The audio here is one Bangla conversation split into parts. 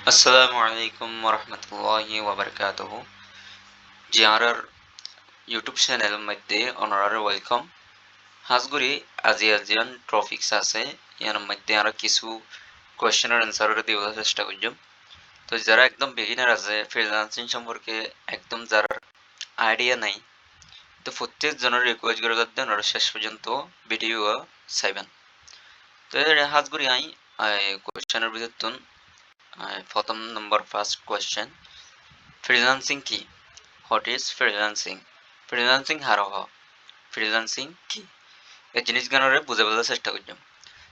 আসসালামু আলাইকুম ওরহমতুল্লাহি ওয়াবারকাতুহু জিয়ারার ইউটিউব চ্যানেল মধ্যে অনারার ওয়েলকাম হাজগুড়ি আজিয়ান টপিকস আছে ইয়ার মধ্যে আর কিছু কোয়েশ্চেনের অ্যান্সার দেওয়ার চেষ্টা করলাম। তো যারা একদম বিগিনার আছে ফ্রিল্যান্সিং সম্পর্কে একদম যারা আইডিয়া নাই, তো প্রত্যেক জনের রিকোয়েস্ট করে যাতে ওনারা শেষ পর্যন্ত ভিডিও চাইবেন। তো হাজগুড়ি আই কোয়েশ্চেনের ভিতর প্রথম নম্বর ফার্স্ট কোয়েশ্চেন, ফ্রিল্যান্সিং কি? What is freelancing? ফ্রিল্যান্সিং হারহ, ফ্রিল্যান্সিং কি? এই জিনিসগুলোরে বুঝে বলার চেষ্টা করলাম।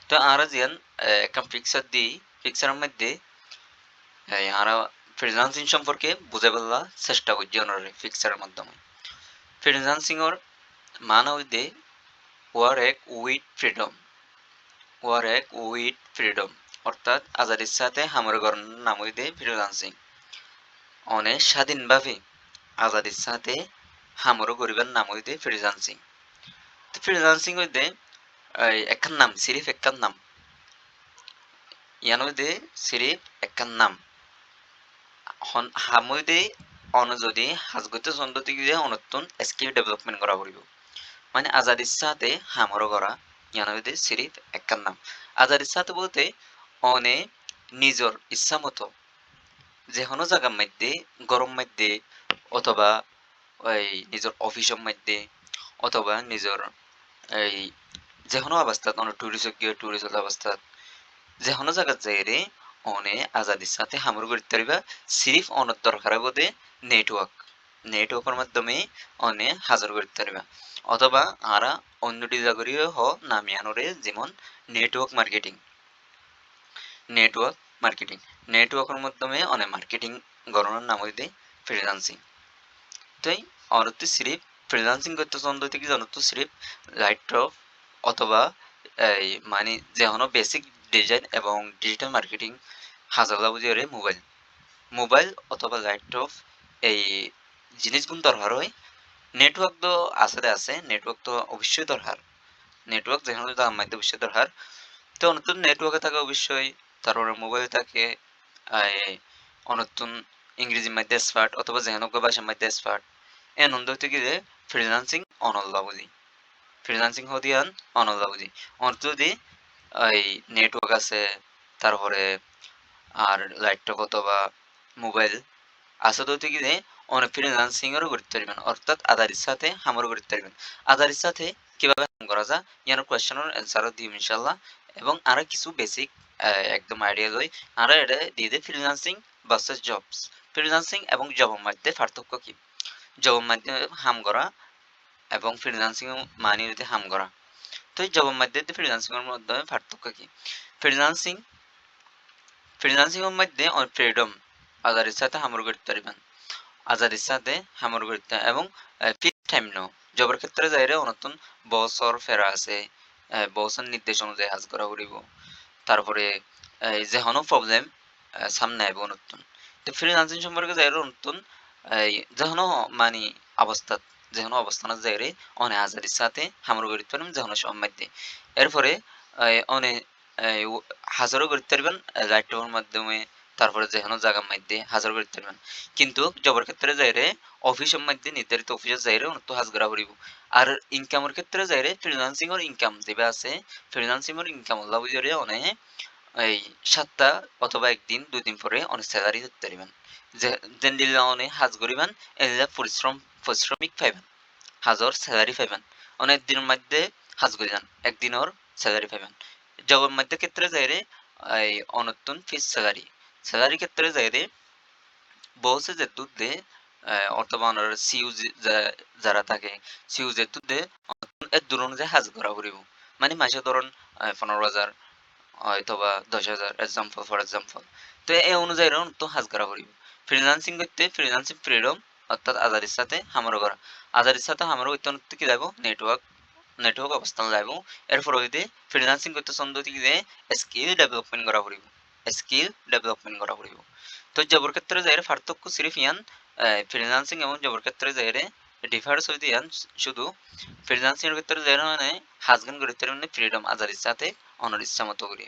তো আমরা যেন একটা পিকচার দিই, পিকচারের মধ্যে আমরা ফ্রিল্যান্সিং সম্পর্কে বুঝে বলার চেষ্টা করছি ওনারে পিকচারের মাধ্যমে। ফ্রিল্যান্সিং এর মানে হইতে work with freedom, work with freedom অর্থাৎ আজাদির সাথে হামর করার নাম হইতে ফ্রিল্যান্সিং। অনেক স্বাধীনভাবে আজাদির সাথে হামর করিবার নাম হইতে ফ্রিল্যান্সিং। তো ফ্রিল্যান্সিং হইতে একখান নাম, সিরিফ একখান নাম, ইয়ান হইতে সিরিফ একখান নাম হামইদে অন যদি হাজগতে চন্দ্রতি দিয়ে অনতুন স্কিল ডেভেলপমেন্ট করা পড়িব, মানে আজাদ ইচ্ছাতে হামর করা ইয়ান হইতে সিরিফ একখান নাম। আজাদ ইচ্ছাতে বলতে অনে নিজর ইচ্ছা মতো যে কোনো জায়গার মধ্যে, গরম মধ্যে অথবা ওই নিজের অফিসের মধ্যে অথবা নিজের এই যে কোনো অবস্থাত অনেক টুরিস্ট গিয়ে টুরিস্ট অবস্থাত যে কোনো জায়গার যাইরে অনে আজাদির সাথে হামর করতে পারিবা সিরিফ অনের দরকার বোধে নেটওয়ার্ক, নেটওয়ার্কের মাধ্যমে অনে হাজার করতে পারিবা। অথবা আরা অন্যটি জাগরিও হ নামিয়ানোরে যেমন নেটওয়ার্ক মার্কেটিং, নেটওয়ার্ক মার্কেটিং, নেটওয়ার্কের মাধ্যমে অনেক মার্কেটিং গণনার নাম হইতে ফ্রিল্যান্সিং। তাই অনতি সিরিফ ফ্রিল্যান্সিং করতে চন্দ্র থেকে জানত সিরিফ লাইট অফ অথবা এই মানে যে কোনো বেসিক ডিজাইন এবং ডিজিটাল মার্কেটিং হাজালা বুঝিয়ে মোবাইল, মোবাইল অথবা ল্যাপটপ এই জিনিসগুলো দরকার হয়। নেটওয়ার্ক তো আছে আছে, নেটওয়ার্ক তো অবশ্যই দরকার, নেটওয়ার্ক যেখানে তো আমার অবশ্যই দরকার। তো নতুন নেটওয়ার্কে থাকে অবশ্যই, তারপরে মোবাইল থাকে অনতুন ইংরেজি মধ্যে এক্সপার্ট অথবা যেখানে ভাষার মধ্যে এক্সপার্ট এ নন্দ থেকে যে ফ্রিল্যান্সিং অনল্লা বুঝি, ফ্রিল্যান্সিং হদিয়ান অনল্লা বুঝি অন্ত যদি এই নেটওয়ার্ক আছে, তারপরে আর ল্যাপটপ অথবা মোবাইল আছে তো থেকে যে অনেক ফ্রিল্যান্সিং এরও করতে পারবেন, অর্থাৎ আদারির সাথে হামরও করতে পারবেন। আদারির সাথে কিভাবে হাম করা যায় ইয়ার কোয়েশ্চেনের অ্যান্সারও দিই ইনশাল্লাহ। এবং আরো কিছু বেসিক একদম আইডিয়া লই আর এটা দিয়ে দেয় ফ্রিল্যান্সিং ভার্সেস জবস। ফ্রিল্যান্সিং এবং জবের মধ্যে পার্থক্য কি? জবের মাধ্যমে হাম করা এবং ফ্রিল্যান্সিং মানে হইতে হাম করা। তো এই জবের মধ্যে ফ্রিল্যান্সিং এর মধ্যে পার্থক্য কি? ফ্রিল্যান্সিং, ফ্রিল্যান্সিং এর মধ্যে ফ্রিডম আজাদির সাথে হামর করতে পারবেন, আজাদির সাথে হামর করতে এবং ফিক্স টাইম নো। জবের ক্ষেত্রে যাইরে অনতুন বছর ফেরা আছে, বছর নির্দেশ অনুযায়ী হাজ করা করিব। তারপরে যে কোনো প্রবলেম সামনে আইব নতুন। তো ফ্রিল্যান্সিং সম্পর্কে যাইরে নতুন যে কোনো মানে অবস্থাত, যে কোনো অবস্থানত যাইরে অনে আজাদির সাথে হামর করতে পারবেন যে কোনো সময় মধ্যে। এরপরে অনে হাজারও করতে পারবেন ল্যাপটপের মাধ্যমে, তারপরে যে কোনো জায়গার মধ্যে হাজার করতে পারবেন। কিন্তু জবের ক্ষেত্রে যাইরে অফিসের মধ্যে নির্ধারিত অফিসে যাইরে অনত হাজ করা পড়িব। আর ইনকামের ক্ষেত্রে যাইরে ফ্রিল্যান্সিং এর ইনকাম যেটা আছে, ফ্রিল্যান্সিং এর ইনকাম আল্লাহ বুঝারে অনে এই ৭ টা অথবা ১ দিন ২ দিন পরে অনেক সেলারি ধরতে পারিবেন। যে যেন দিল্লা অনে হাজ করিবেন এলিলা পরিশ্রমিক পাইবেন, হাজর সেলারি পাইবেন। অনেক দিনের মধ্যে হাজ করিবেন ১ দিনের সেলারি পাইবেন। জবের মধ্যে ক্ষেত্রে যাইরে এই অনতুন ফিক্স সেলারি, সেলারি ক্ষেত্রে যাইরে বসে যে দুধ দে অথবা ওনার সিইউ যারা থাকে সিইউ যে দুধ দে এর দূর অনুযায়ী হাজ করা পড়িব। মানে মাসে ধরুন ১৫,০০০ হয়তোবা ১০,০০০ এক্সাম্পল ফর এক্সাম্পল। তো এই অনুযায়ী তো হাজ করা পড়িব। ফ্রিল্যান্সিং করতে ফ্রিল্যান্সিং ফ্রিডম অর্থাৎ আজাদির সাথে হামরও করা, আজাদির সাথে হামরও করতে কি যাইব নেটওয়ার্ক, নেটওয়ার্ক অবস্থান যাইব। এরপর হইতে ফ্রিল্যান্সিং করতে ছন্দ থেকে যে স্কিল ডেভেলপমেন্ট করা পড়িব, স্কিল ডেভেলপমেন্ট করা পড়িব। তো জবর ক্ষেত্রে যাইরে পার্থক্য সিরিফ ইয়ান ফ্রিল্যান্সিং এবং জবর ক্ষেত্রে যাইরে ডিফারেন্স হইতে ইয়ান শুধু ফ্রিল্যান্সিং এর ক্ষেত্রে যাইরে মানে হাজগান করতে মানে ফ্রিডম আজাদির সাথে অনার ইচ্ছা মতো করি।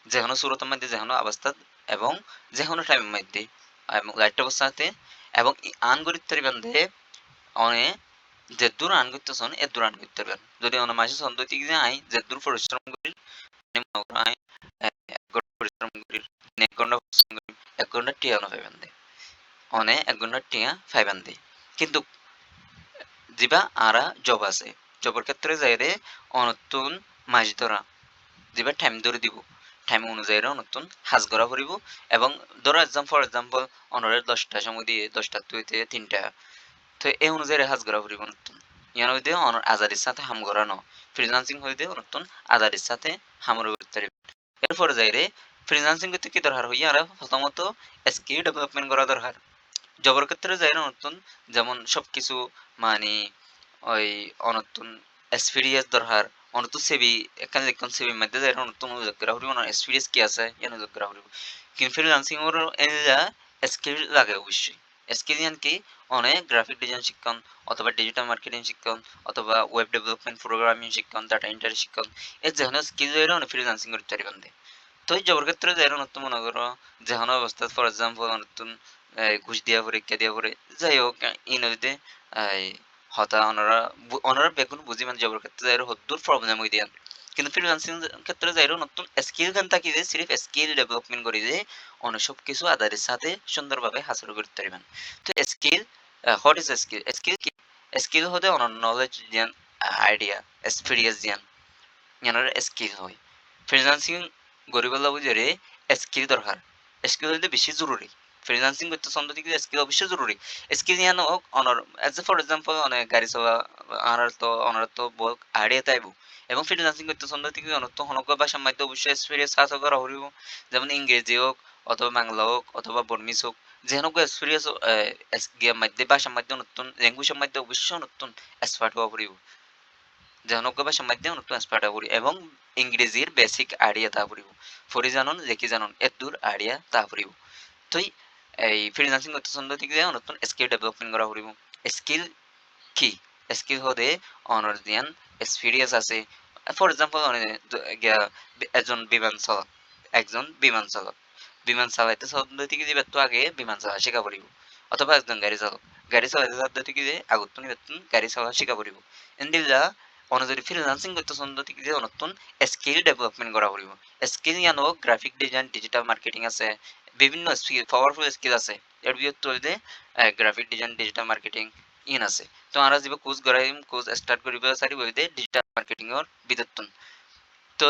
যে কোনো সুরতের মধ্যে যে কোনো অবস্থা এবং যে কোনো টাইমের মধ্যে এবং লাইটটা অবস্থাতে এবং আন গরিব তরিবান্ধে অনে যে দূর আন করতেছন এ দূর আন করতে পারবেন যদি অনে মাসে সন্ততি আই যে দূর পরিশ্রম করি আই ১ ঘন্টা পরিশ্রম করি ১ ঘন্টা পরিশ্রম করি ১ ঘন্টা টিয়া পাইবেন দে অনে ১ ঘন্টা টিয়া পাইবেন দে কিন্তু যিবা আরা জব আছে জবের ক্ষেত্রে যাইরে অনতুন মাস ধরা যিবা টাইম ধরে দিব টাইম অনুযায়ী নতুন হাজ করা ফুরিব এবং ধরো ফর এক্সাম্পল অনরে ১০টা সময় দিয়ে ১০টা হইতে ৩টা তো এই অনুযায়ী হাজ করা ফুরিব নতুন ইয়ান হইতে অনর আজাদির সাথে হাম করানো ফ্রিল্যান্সিং হইতে নতুন আজাদির সাথে হামর করতে এরপরে যাইরে ফ্রিল্যান্সিং করতে কি দরকার হইয়া আর প্রথমত স্কিল ডেভেলপমেন্ট করা দরকার জবের ক্ষেত্রে যাইরে নতুন যেমন সবকিছু মানে ওই অনতুন এক্সপেরিয়েন্স দরকার অনতুন সিভি এখানে দেখুন সিভির মধ্যে যাই নতুন উল্লেখ করা হইব না এক্সপেরিয়েন্স কি আছে ইয়ান উল্লেখ করা হইব কিন্তু ফ্রিল্যান্সিং এর এলা স্কিল লাগে অবশ্যই স্কিল ইয়ান কি অনেক গ্রাফিক ডিজাইন শিক্ষণ অথবা ডিজিটাল মার্কেটিং শিক্ষণ অথবা ওয়েব ডেভেলপমেন্ট প্রোগ্রামিং শিক্ষণ ডাটা এন্ট্রি শিক্ষণ এই যেখানে স্কিল যাইরে অনেক ফ্রিল্যান্সিং করতে পারবেন তো এই জবের ক্ষেত্রে যাইরে নতুন মনে করো যেখানে অবস্থা ফর এক্সাম্পল নতুন ঘুষ দিয়া পরীক্ষা দিয়া পরে যাই হোক ইনতে হতা ওনারা বেগুন বুঝি মানে জবের ক্ষেত্রে যাইরো হদ্দুর প্রবলেম হই দিয়ান কিন্তু ফ্রিল্যান্সিং ক্ষেত্রে যাইরো নতুন স্কিল গান থাকি যে সিরিফ স্কিল ডেভেলপমেন্ট করি যে অনেক সব কিছু আধারের সাথে সুন্দরভাবে হাসিল করতে পারবেন তো skill what is skill skill কি স্কিল হতে অনন্য নলেজ জ্ঞান আইডিয়া এক্সপিরিয়েন্স জ্ঞান জ্ঞানের স্কিল হয় ফ্রিল্যান্সিং গরিবাল্লা বুঝে স্কিল দরকার স্কিল হইতে বেশি জরুরি ফ্রিল্যান্সিং করতে ছন্দ দিকে স্কিল অবশ্যই জরুরি স্কিল নিয়ে হোক অনর এজ এ ফর এক্সাম্পল অনেক গাড়ি চলা অনার তো বহুত আইডিয়া তাইব এবং ফ্রিল্যান্সিং করতে ছন্দ দিকে অনর তো হনক ভাষার মধ্যে অবশ্যই এক্সপিরিয়েন্স হাসল করা হইব যেমন ইংরেজি হোক অথবা বাংলা হোক অথবা বর্মিস হোক যে হোক এক্সপিরিয়েন্স গিয়ার মধ্যে ভাষার মধ্যে নতুন ল্যাঙ্গুয়েজের মধ্যে অবশ্যই নতুন এক্সপার্ট হওয়া পড়িব জনজ্ঞ ভাষার মধ্যে নতুন এক্সপার্ট হওয়া পড়িব এবং ইংরেজির বেসিক আইডিয়া তা পড়িব ফরি জানন লেখি জানন এদূর আইডিয়া তা পড়িব তুই এই ফ্রিল্যান্সিং করতে ছন্দ দিকে নতুন স্কিল ডেভেলপমেন্ট করা পড়িব স্কিল কি স্কিল হতে অনার দিয়ান এক্সপিরিয়েন্স আছে ফর এক্সাম্পল একজন বিমান চালক বিমান চালাইতে ছন্দ দিকে যে ব্যক্তি আগে বিমান চালা শেখা পড়িব অথবা একজন গাড়ি চালাইতে ছন্দ দিকে যে আগত গাড়ি চালা শেখা পড়িব এন্ডিলা অনুযায়ী ফ্রিল্যান্সিং করতে ছন্দ দিকে যে নতুন স্কিল ডেভেলপমেন্ট করা পড়িব স্কিল ইয়ানো গ্রাফিক ডিজাইন ডিজিটাল মার্কেটিং আছে বিভিন্ন স্কিল পাওয়ারফুল স্কিল আছে এর ভিতর গ্রাফিক ডিজাইন ডিজিটাল মার্কেটিং ইন আছে তো আমরা যে কোর্স করাইম কোর্স স্টার্ট করিব সারি বইতে ডিজিটাল মার্কেটিং এর বিদত্তন তো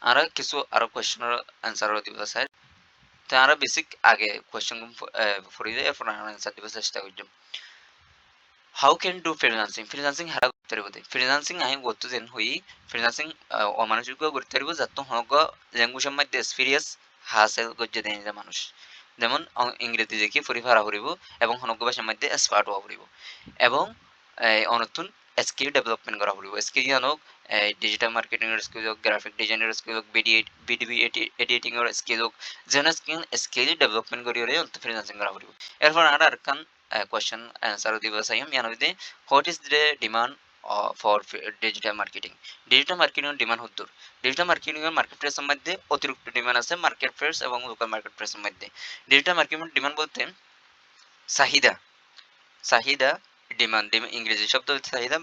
আমরা কিছু আরো কোশ্চেনের আনসার দিব স্যার তো আমরা বেসিক আগে কোশ্চেন ফরিদে এরপর আমরা আনসার দিব চেষ্টা করব how can do freelancing freelancing হারা করতে পারবো ফ্রিল্যান্সিং আই করতে যেন হই ফ্রিল্যান্সিং অমানুষিক করতে পারবো যাতে হনক ল্যাঙ্গুয়েজের মধ্যে এক্সপিরিয়েন্স হাসিল করতে দেয় না মানুষ যেমন ইংরেজি দেখি পরিফারা করিব এবং হনক ভাষার মধ্যে এক্সপার্ট হওয়া পড়িব এবং অনতুন স্কিল ডেভেলপমেন্ট করা পড়িব স্কিল জানক ডিজিটাল মার্কেটিং এর স্কিল হোক গ্রাফিক ডিজাইনের স্কিল হোক বিডিবি এডিটিং এর স্কিল হোক যেন স্কিল ডেভেলপমেন্ট করি অন্ত ফ্রিল্যান্সিং করা পড়িব এরপর আর কান question answer দিব চাইম ইয়ান হইতে what is the demand for digital marketing digital marketing এর ডিমান্ড হদ্দুর ডিজিটাল মার্কেটিং এর মার্কেট প্লেসের মধ্যে অতিরিক্ত ডিমান্ড আছে মার্কেট প্লেস এবং লোকাল মার্কেট প্লেসের মধ্যে ডিজিটাল মার্কেটিং ডিমান্ড বলতে চাহিদা চাহিদা ডিমান্ড ইংরেজি শব্দ হইতে চাহিদা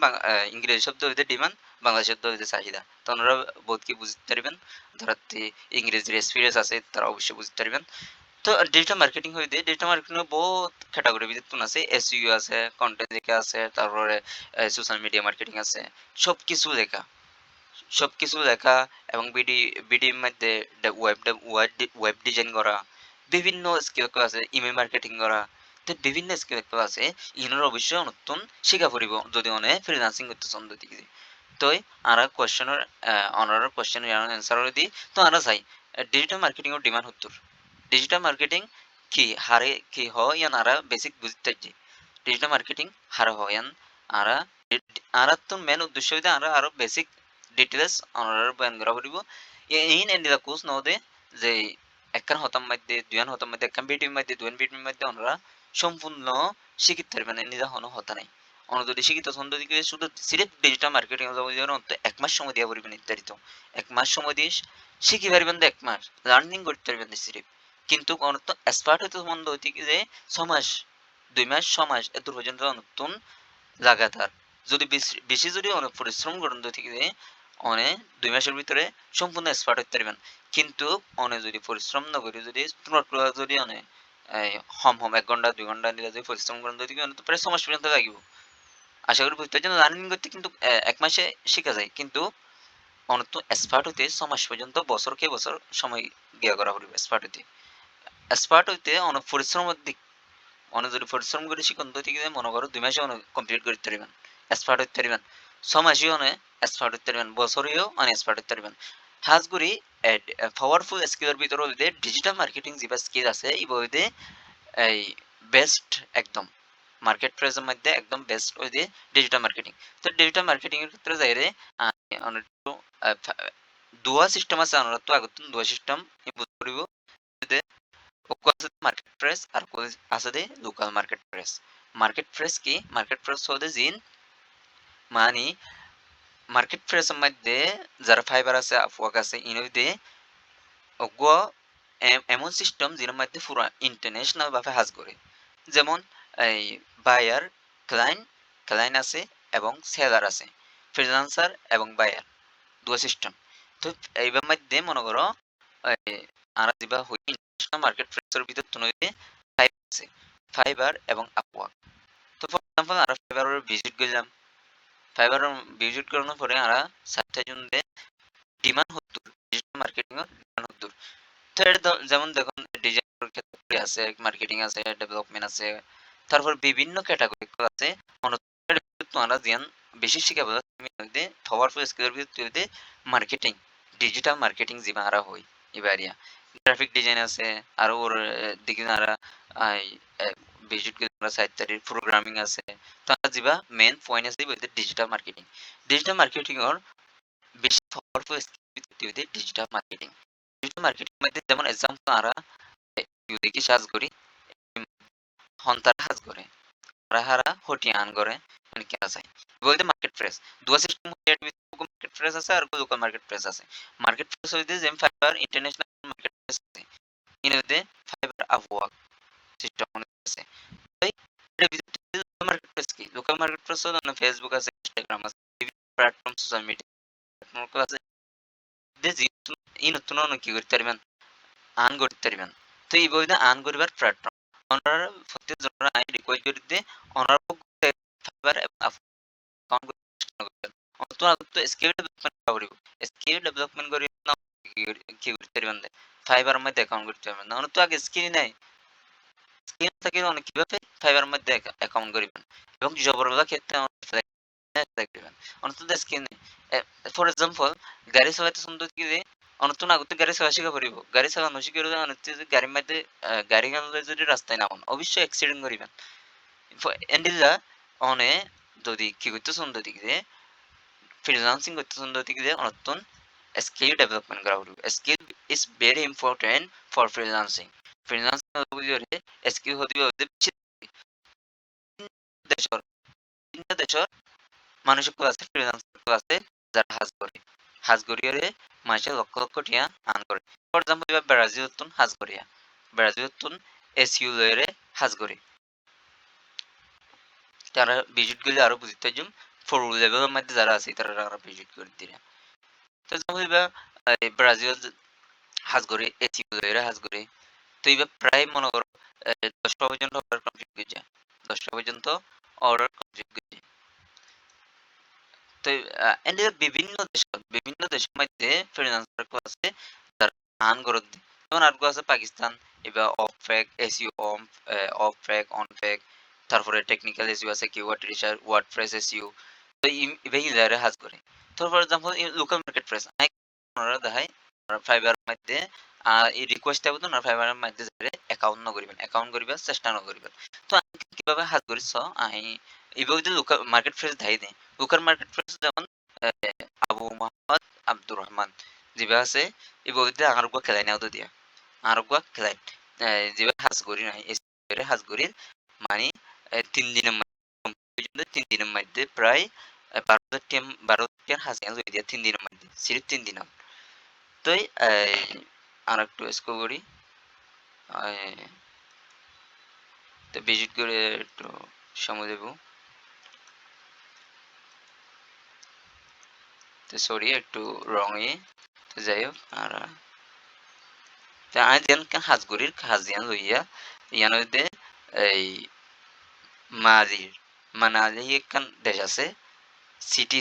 ইংরেজি শব্দ হইতে ডিমান্ড বাংলা শব্দ হইতে চাহিদা তো ওনারা বহুত কি বুঝতে পারবেন যারা ইংরেজির এক্সপিরিয়েন্স আছে তারা অবশ্যই বুঝতে পারবেন তো ডিজিটাল মার্কেটিং হইতে ডিজিটাল মার্কেটিং এর বহুত ক্যাটাগরি ভিতর আছে এসইও আছে কন্টেন্ট লেখা আছে তারপরে সোশ্যাল মিডিয়া মার্কেটিং আছে সবকিছু লেখা সবকিছু লেখা এবং বিডির মধ্যে ওয়েব ওয়েব ডিজাইন করা বিভিন্ন স্কিল আছে ইমেল মার্কেটিং করা তো বিভিন্ন স্কিল আছে ইনার অবশ্যই নতুন শিখা পড়িব যদি অনেক ফ্রিল্যান্সিং করতে ছন্দ দিকে তো আমরা কোশ্চেনের অনার কোশ্চেন অ্যান্সার দিই তো আমরা চাই ডিজিটাল মার্কেটিং এর ডিমান্ড হত্তর ডিজিটাল মার্কেটিং কি হারে কি হয় ইয়ান আরা বেসিক বুঝতে যে ডিজিটাল মার্কেটিং হারে হয় ইয়ান আরা আরা তো মেন উদ্দেশ্য হইতে আরা আরো বেসিক ডিটেলস অনার বয়ান করা পড়িব ইন এন্ডিলা কোর্স নদে যে একখান হতাম মধ্যে দুয়ান হতাম মধ্যে একখান বিটির মধ্যে দুয়ান বিটির মধ্যে ওনারা সম্পূর্ণ শিখিত পারবেন নিজা হনো হতা নাই যদি শিক্ষিত ছন্দ দিকে শুধু সিলেক্ট ডিজিটাল মার্কেটিং অন্তত 1 মাস সময় দিয়া পড়বেন নির্ধারিত 1 মাস সময় দিয়ে শিখি পারবেন 1 মাস লার্নিং করতে পারবেন সিলেক্ট কিন্তু অনত এক্সপার্ট হইতে সম্বন্ধ হইতে কি যে 6 মাস 2 মাস 6 মাস এত পর্যন্ত নতুন লাগাতার যদি বেশি যদি অনেক পরিশ্রম করেন থেকে যে অনেক 2 মাসের ভিতরে সম্পূর্ণ এক্সপার্ট হইতে পারবেন কিন্তু অনেক যদি পরিশ্রম না করে যদি যদি অনেক হম 1 ঘন্টা 2 ঘন্টা নিয়ে যদি পরিশ্রম করেন যদি অনেক প্রায় 6 মাস পর্যন্ত লাগিব আশা করি বুঝতে পারছেন লার্নিং করতে কিন্তু 1 মাসে শেখা যায় কিন্তু অনত এক্সপার্ট হইতে 6 মাস পর্যন্ত বছরকে বছর সময় দেয়া করা পড়বে এক্সপার্ট হইতে অনেক পরিশ্রমের দিক অনেক যদি পরিশ্রম করে শিখুন তো ঠিক আছে মনে করো 2 মাসে অনেক কমপ্লিট করতে পারবেন এক্সপার্ট হইতে পারবেন 6 মাসেও অনেক এক্সপার্ট হইতে পারবেন বছরেও অনেক এক্সপার্ট হইতে পারবেন হাজ করি পাওয়ারফুল স্কিলের ভিতরে হইতে ডিজিটাল মার্কেটিং যে স্কিল আছে এই বইতে এই বেস্ট একদম মার্কেট প্লেসের মধ্যে একদম বেস্ট ওই যে ডিজিটাল মার্কেটিং তো ডিজিটাল মার্কেটিং এর ক্ষেত্রে যাইরে অনেক দুয়া সিস্টেম আছে আমরা তো আগত দুয়া সিস্টেম ইম্পোজ করিব মার্কেট প্লেস আর আছে দে local market place market place কি মার্কেট প্লেস হতে জিন মানে মার্কেট প্লেসের মধ্যে যারা ফাইবার আছে আপওয়ার্ক আছে ইনতে অগ্য এমন সিস্টেম যেটার মধ্যে পুরো ইন্টারন্যাশনাল ভাবে কাজ করে যেমন এই বায়ার ক্লায়েন্ট ক্লায়েন্ট আছে এবং সেলার আছে ফ্রিল্যান্সার এবং বায়ার দুটো সিস্টেম তো এইবার মধ্যে মনে করো আমরা যেবা হই ইন্টারন্যাশনাল মার্কেট প্লেসের ভিতর তুলনায় ফাইবার আছে ফাইবার এবং আপওয়ার্ক তো ফর এক্সাম্পল আমরা ফাইবারের ভিজিট করলাম ফাইবার ভিজিট করানোর পরে আমরা সাতটা জনদের ডিমান্ড হদ্দুর ডিজিটাল মার্কেটিং এর ডিমান্ড হদ্দুর তো এটা যেমন দেখুন ডিজাইনের ক্ষেত্রে আছে মার্কেটিং আছে ডেভেলপমেন্ট আছে তারপর বিভিন্ন ক্যাটাগরি আছে আমরা জ্ঞান বেশি শিখা বলা পাওয়ারফুল স্কিলের ভিতরে মার্কেটিং ডিজিটাল মার্কেটিং যে মারা হই এবারিয়া গ্রাফিক ডিজাইন আছে আর ওর দিকে আমরা ভিজিট করে আমরা সাইটটারির প্রোগ্রামিং আছে তারা যেবা মেন পয়েন্ট আছে ডিজিটাল মার্কেটিং এর বেশি পাওয়ারফুল স্কিল ডিজিটাল মার্কেটিং মধ্যে যেমন এক্সাম্পল আমরা দেখি সাজ করি হন্তার কাজ করে রাহারা হটিয়ান করে মানে কি আছে বলতে মার্কেট প্রেস দুয়া সিস্টেম মার্কেট প্রেস আছে আর লোকাল মার্কেট প্রেস আছে মার্কেট প্রেস হইতে যেম ফাইবার ইন্টারন্যাশনাল মার্কেট প্রেস আছে ইনতে ফাইবার আপওয়ার্ক সিস্টেম আছে তাই লোকাল মার্কেট প্রেস কি লোকাল মার্কেট প্রেস হলো ফেসবুক আছে ইনস্টাগ্রাম আছে বিভিন্ন প্ল্যাটফর্ম সোশ্যাল মিডিয়া প্ল্যাটফর্ম আছে নতুন কি করতে পারবেন আর্ন করতে পারবেন তো এই বইতে আর্ন করিবার প্ল্যাটফর্ম ওনারা প্রত্যেক জনের আই রিকোয়েস্ট করে দিতে ওনারা ফাইবার এবং অ্যাকাউন্ট করতে অন্তত আগত স্কিল ডেভেলপমেন্ট করিব স্কিল ডেভেলপমেন্ট করি না কি করতে পারবেন ফাইবার মধ্যে অ্যাকাউন্ট করতে পারবেন না অন্তত আগে স্কিল নাই স্কিল থেকে অনেক কিভাবে ফাইবার মধ্যে অ্যাকাউন্ট করিবেন এবং জবরদস্ত ক্ষেত্রে দেখবেন অন্তত স্কিল নেই ফর এক্সাম্পল গাড়ি চালাতে সুন্দর কি যে অনতন আগতে গাড়ি চালা শিখা পড়িব গাড়ি চালানো শিখে অনেক গাড়ির মধ্যে গাড়ি গানলে যদি রাস্তায় নামান অবশ্যই অ্যাক্সিডেন্ট করিবেন এন্ডিলা অনে যদি কি করতে সুন্দর দিকে যে ফ্রিল্যান্সিং করতে সুন্দর দিকে যে অনতন স্কিল ডেভেলপমেন্ট করা পড়িব skill is very important for freelancing freelancing বুঝিরে স্কিল হতে দেশর দেশর মানুষের আছে ফ্রিল্যান্সার আছে যারা হাজ করিয়ারে মাসে লক্ষ লক্ষ টিয়া আর্ন করে ফর এক্সাম্পল এবার ব্রাজিলতুন হাজ করিয়া ব্রাজিলতুন এসইউ লয়েরে হাজ করে তারা ভিজিট করলে আরো বুঝতে পারছুম ফোর লেভেলের মধ্যে যারা আছে তারা আরো ভিজিট করে দিলে তো যেমন এবার ব্রাজিল হাজ করে এসইউ লয়েরে হাজ করে তো এবার প্রায় মনে করো 10টা পর্যন্ত অর্ডার কমপ্লিট করে যায় 10টা পর্যন্ত অর্ডার কমপ্লিট করে যায় তো বিভিন্ন দেশের মধ্যে ফ্রিল্যান্সার আছে যারা আর্ন করে যেমন আরগো আছে পাকিস্তান এবার off page SEO off page on page তারপরে টেকনিক্যাল এসইও আছে কিওয়ার্ড রিসার্চ ওয়ার্ডপ্রেস এসইও তো ইবে ইলারে হাজ করে তো for example local market place আপনারা দেখাই ফাইবার মধ্যে এই রিকোয়েস্ট আবো না ফাইবারের মধ্যে অ্যাকাউন্ট ন করিবেন অ্যাকাউন্ট করিবার চেষ্টা ন করিবেন তো কিভাবে হাজ করিস আই এইভাবে যদি লোকাল মার্কেট প্লেস ধাই দেয় লোকাল মার্কেট প্লেস যেমন আবু মোহাম্মদ আব্দুর রহমান যেভাবে আছে এই বইতে আরোগ্য খেলাই নেওয়া দিয়া আরোগ্য খেলাই যেভাবে হাজ করি নাই হাজ করি মানে 3 দিনের তিন দিনের মধ্যে প্রায় 12,000 হাসিয়ান লই দিয়া 3 দিনের মধ্যে সিরিপ 3 দিন তো আর একটু স্কোর করি তো ভিজিট করে একটু সময় দেব তো সরি একটু রঙে তো যাই হোক আর আই দেন হাজগুড়ির হাজিয়ান লইয়া ইয়ান হইতে এই মানালি একখান দেশ আছে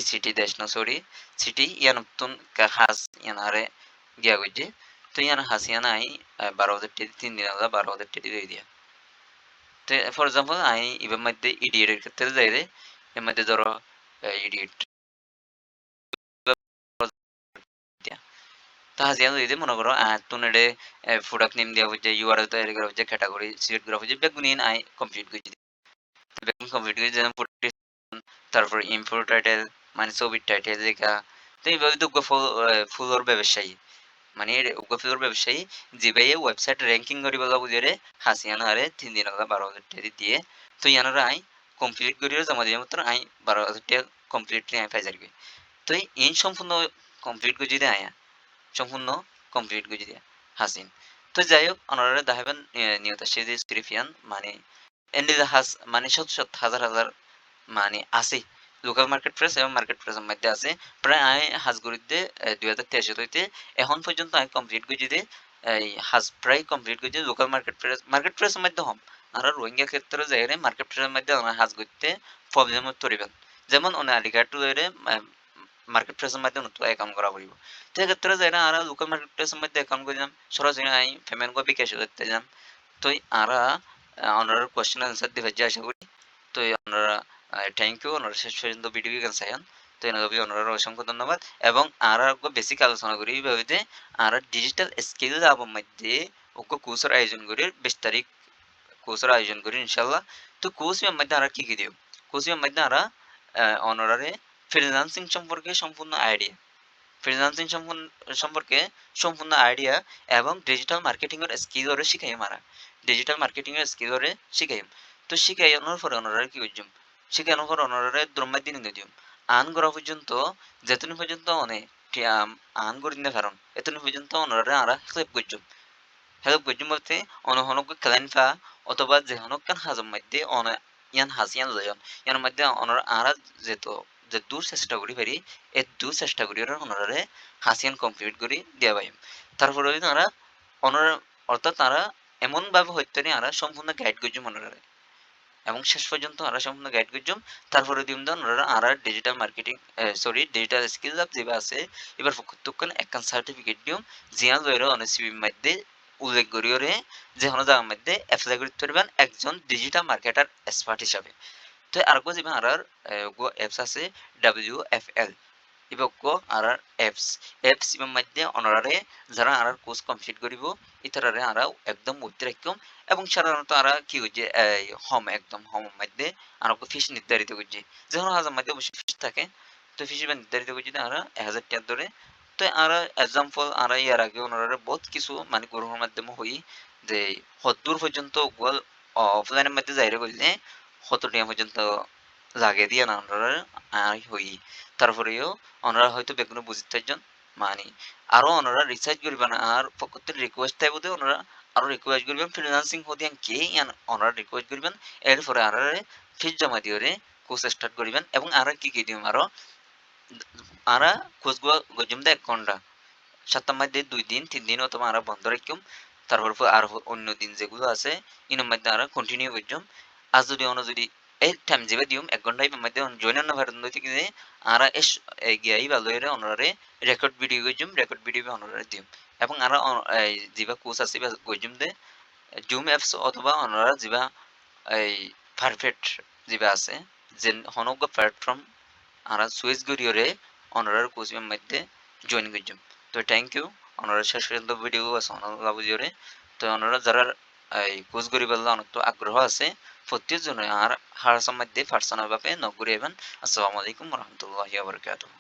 সিটি দেশ না সরি সিটি ইয়ান নতুন হাজ ইয়ানারে গিয়া গইছে তো ইয়ান হাস ইয়ান আই 12,000 টেরি 3 দিন আলাদা 12,000 টেরি দিয়ে দিয়া তো ফর এক্সাম্পল আই ইবের মধ্যে ইডিয়েটের ক্ষেত্রে যাই রে এর মধ্যে ধরো ইডিয়েট তা হাজিয়া যদি মনে করো তুনেডে প্রোডাক্ট নেম দেওয়া হচ্ছে ইউআরএল তৈরি করা হচ্ছে ক্যাটাগরি সিলেক্ট করা হচ্ছে বেগুনিন আই কমপ্লিট করছি বেগুন কমপ্লিট করে যেমন তারপর ইম্পোর্ট টাইটেল মানে ছবির টাইটেল লেখা তো এইভাবে তো ফুলর ব্যবসায়ী মানে ফুলর ব্যবসায়ী যে ভাইয়ে ওয়েবসাইট র্যাঙ্কিং করিব বুঝে হাসিয়ানো আরে 3 দিন আলাদা 12,000 টাকা দিয়ে তো ইয়ানোর আই কমপ্লিট করিও জমা দিয়ে মাত্র আই 12,000 টাকা কমপ্লিট আই পাই যাবে তো ইন সম্পূর্ণ কমপ্লিট করে যদি আয়া সম্পূর্ণ কমপ্লিট করে দিয়া হাসিন তো যাই হোক ওনারা দেখাবেন নিয়ত সিরিজ স্ক্রিপিয়ান মানে এন্ডি হাস মানে শত শত হাজার হাজার মানে আছে লোকাল মার্কেট প্রাইস এবং মার্কেট প্রাইসের মধ্যে আছে প্রায় আই হাজগুড়িতে 2023 হইতে এখন পর্যন্ত আমি কমপ্লিট করে দিতে এই হাজ প্রায় কমপ্লিট করে দিয়ে লোকাল মার্কেট প্রাইসের মধ্যে হম আর রোহিঙ্গা ক্ষেত্রে যাই মার্কেট প্রাইসের মধ্যে হাজ করতে প্রবলেম তরিবেন যেমন অনেক আলিঘাট মার্কেট প্লেসের মধ্যে নতুন অ্যাকাউন্ট করা পড়িব তো এক্ষেত্রে যাই না আর লোকাল মার্কেট প্লেসের মধ্যে অ্যাকাউন্ট করে দিলাম সরাসরি আই পেমেন্ট করে বিকাশ করতে দিলাম তো আরা ওনার কোয়েশ্চেন আনসার দিবে যে আশা করি তো ওনারা থ্যাংক ইউ ওনারা শেষ পর্যন্ত ভিডিও গান চাইন তো এনাদের ওনারা অসংখ্য ধন্যবাদ এবং আর বেসিক আলোচনা করি এইভাবে যে আর ডিজিটাল স্কিল লাভের মধ্যে ওকে কোর্সের আয়োজন করি 20 তারিখ কোর্সের আয়োজন করি ইনশাল্লাহ তো কোর্সের মধ্যে আর কি কি দিও কোর্সের মধ্যে আর অনারারে ফ্রিল্যান্সিং সম্পর্কে সম্পূর্ণ আইডিয়া ফ্রিল্যান্সিং সম্পর্কে সম্পূর্ণ আইডিয়া এবং ডিজিটাল মার্কেটিং এর স্কিল ওরে শিখাই মারা ডিজিটাল মার্কেটিং এর স্কিল ওরে শিখাই তো শিখাইনোর পরে ওনারা কি করছুম শিখানোর পর ওনারা দ্রম্যার দিন দিম আন করা পর্যন্ত যেতদিন পর্যন্ত অনেক আন করে দিতে পারেন এতদিন পর্যন্ত ওনারা আর হেল্প করছুম হেল্প করছুম বলতে অনহনক ক্লায়েন্ট পা অথবা যে হনকান হাজম মধ্যে ইয়ান হাসিয়ান লয়ন ইয়ার মধ্যে ওনারা আর যেত যে দূর চেষ্টা করি পারি এই দূর চেষ্টা করি ওরা ওনারে হাসিয়ান কমপ্লিট করি দিয়া পাইম তারপরে তারা ওনারা অর্থাৎ তারা এমনভাবে হইতে আরা সম্পূর্ণ গাইড করছুম ওনারে এবং শেষ পর্যন্ত আরা সম্পূর্ণ গাইড করছুম তারপরে দিম দেন ওনারা আর digital marketing sorry digital skill up যেবা আছে এবার প্রত্যেকক্ষণ একখান সার্টিফিকেট দিম জিয়া লয়ের অনেক সিবির মধ্যে উল্লেখ করি ওরে যে কোনো জায়গার মধ্যে অ্যাপ্লাই করতে পারবেন একজন ডিজিটাল মার্কেটার এক্সপার্ট হিসাবে তো আরগো যেমন আর অ্যাপস আছে WFL ইবকো আর এপস ইবের মধ্যে অনারারে যারা আর কোর্স কমপ্লিট করিব ইতারারে আর একদম উত্তর রাখম এবং সাধারণত আর কি হচ্ছে হোম একদম হোম মধ্যে আর ফিস নির্ধারিত করছে যখন হাজার মধ্যে অবশ্যই ফিস থাকে তো ফিস নির্ধারিত করছে আর 1,000 টাকা ধরে তো আর এক্সাম্পল আর ইয়ার আগে ওনারা বহুত কিছু মানে গ্রহণের মাধ্যমে হই যে হদ্দূর পর্যন্ত অফলাইনের মধ্যে যাইরে বললে 70 টাকা পর্যন্ত লাগে দিয়ে না ওনারা হই তারপরেও ওনারা হয়তো বেগুনে বুঝতে চাইছেন মানে আরো ওনারা রিসার্চ করবেন আর প্রকৃতির রিকোয়েস্ট থাকবে যে ওনারা আরো রিকোয়েস্ট করবেন ফ্রিল্যান্সিং হতে কে ওনারা রিকোয়েস্ট করবেন এরপরে আর ফিস জমা দিয়ে কোর্স স্টার্ট করবেন এবং আর কি কি দিম আরো আরা কোর্সগুলো গজম 1 ঘন্টা সপ্তাহের মধ্যে 2 দিন 3 দিন অথবা আর বন্ধ রাখুম তারপর আর অন্য দিন যেগুলো আছে ইনের মধ্যে আর কন্টিনিউ করছুম আর যদি এই টাইম যেবে দিম 1 ঘন্টায় মধ্যে জয়েন না ভারত থেকে যে আর এস গিয়াই ভালো এর অনারে রেকর্ড ভিডিও করছুম রেকর্ড ভিডিও অনারে দিম এবং আর যেবা কোর্স আছে বা করছুম দে জুম অ্যাপস অথবা অনারা যেবা এই পারফেক্ট যেবা আছে যে হনক প্ল্যাটফর্ম আর সুইচ গড়িয়রে অনারার কোচিংয়ের মধ্যে জয়েন করছুম তো থ্যাংক ইউ অনারা শেষ পর্যন্ত ভিডিও আছে অনারা বুঝিওরে তো অনারা যারা এই কোচ গড়ি বললে অনেক তো আগ্রহ আছে প্রত্যেক জনে আর হার মধ্যে পার্সোনাল ভাবে নক করিবেন আসসালামু আলাইকুম রহমতুল্লাহি ওয়া বারাকাতুহু